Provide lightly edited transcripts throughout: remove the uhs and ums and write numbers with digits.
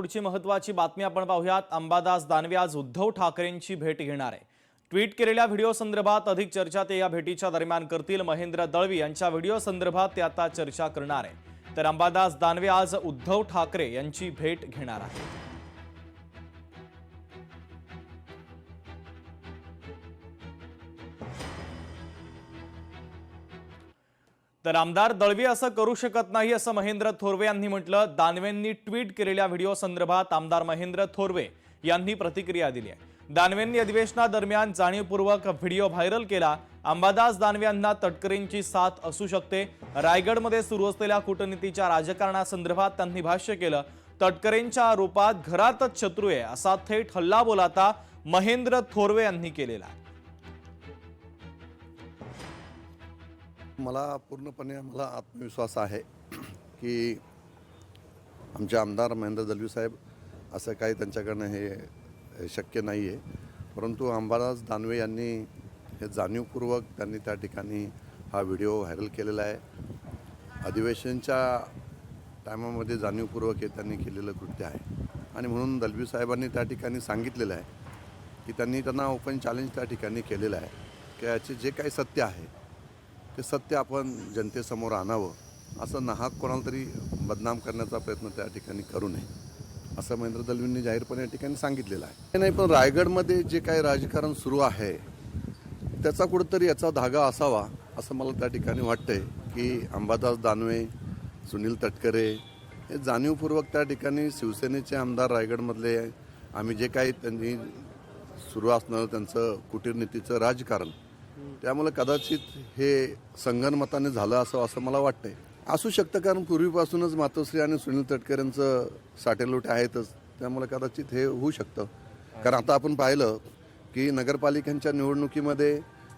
पुढची महत्त्वाची बातमी आपण पाहूयात। अंबादास दानवे आज उद्धव ठाकरेंची भेट घेणार आहे। ट्विट केलेल्या व्हिडिओ संदर्भात अधिक चर्चा ते या भेटीच्या दरम्यान करतील। महेंद्र दळवी यांच्या व्हिडिओ संदर्भात ते आता चर्चा करणार आहे। तर अंबादास दानवे आज उद्धव ठाकरे यांची भेट घेणार आहे। तर आमदार दळवी असं करू शकत नाही असं महेंद्र थोरवे यांनी म्हटलं। दानवेंनी ट्विट केलेल्या व्हिडिओ संदर्भात आमदार महेंद्र थोरवे यांनी प्रतिक्रिया दिली आहे। दानवेंनी अधिवेशनादरम्यान जाणीवपूर्वक व्हिडिओ व्हायरल केला। अंबादास दानवे यांना तटकरेंची साथ असू शकते। रायगडमध्ये सुरू असलेल्या कूटनीतीच्या राजकारणासंदर्भात त्यांनी भाष्य केलं। तटकरेंच्या आरोपात घरातच शत्रू आहे असा थेट हल्लाबोल आता महेंद्र थोरवे यांनी केलेला आहे। मला पूर्णपणे आत्मविश्वास आहे की आमचे आमदार महेंद्र दळवी साहेब असं काही त्यांच्याकडनं हे शक्य नाही आहे। परंतु अंबादास दानवे यांनी हे जाणीवपूर्वक त्यांनी त्या ठिकाणी हा व्हिडिओ व्हायरल केलेला आहे। अधिवेशनच्या टायमामध्ये जाणीवपूर्वक हे त्यांनी केलेलं कृत्य आहे आणि म्हणून दळवी साहेबांनी त्या ठिकाणी सांगितलेलं आहे की त्यांना ओपन चॅलेंज त्या ठिकाणी केलेलं आहे की याचे जे काही सत्य आहे ते सत्य आपण जनतेसमोर आणावं, असं नाहक कोणाला तरी बदनाम करण्याचा प्रयत्न त्या ठिकाणी करू नये असं महेंद्र दळवींनी जाहीरपणे या ठिकाणी सांगितलेलं आहे। नाही, पण रायगडमध्ये जे काही राजकारण सुरू आहे त्याचा कुठेतरी याचा धागा असावा असं मला त्या ठिकाणी वाटतंय की अंबादास दानवे, सुनील तटकरे हे जाणीवपूर्वक त्या ठिकाणी शिवसेनेचे आमदार रायगडमधले आम्ही जे काही त्यांनी सुरू असणारं त्यांचं कूटनीतीचं राजकारण त्यामुळे कदाचित हे संगनमताने झालं असं मला वाटतंय। असू शकतं, कारण पूर्वीपासूनच मातोश्री आणि सुनील तटकरे यांचं साटेलोटे आहेतच, त्यामुळे कदाचित हे होऊ शकतं। कारण आता आपण पाहिलं की नगरपालिकांच्या निवडणुकीमध्ये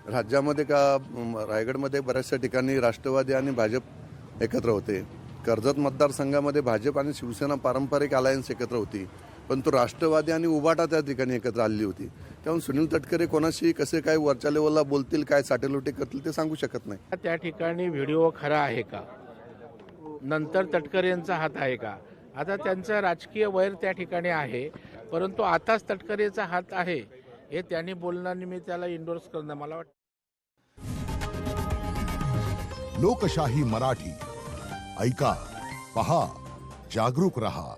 राज्यामध्ये रायगडमध्ये बऱ्याचशा ठिकाणी राष्ट्रवादी आणि भाजप एकत्र होते। कर्जत मतदारसंघामध्ये भाजप आणि शिवसेना पारंपरिक अलायन्स एकत्र होती, पण तो राष्ट्रवादी आणि उबाटा त्या ठिकाणी एकत्र आलेली होती। त्यामुळे सुनील तटकरे कोणाशी कसे काय वरच्या लेवलला बोलतील, काय साटेलोटे करतील ते सांगू शकत नाही। त्या ठिकाणी व्हिडिओ खरा आहे का, नंतर तटकरेंचा हात आहे का? आता त्यांचं राजकीय वैर त्या ठिकाणी आहे, परंतु आताच तटकरेचा हात आहे हे त्यांनी बोलण्याने मी त्याला इंडोर्स करणं मला वाटतं। लोकशाही मराठी ऐका, पहा, जागरूक रहा।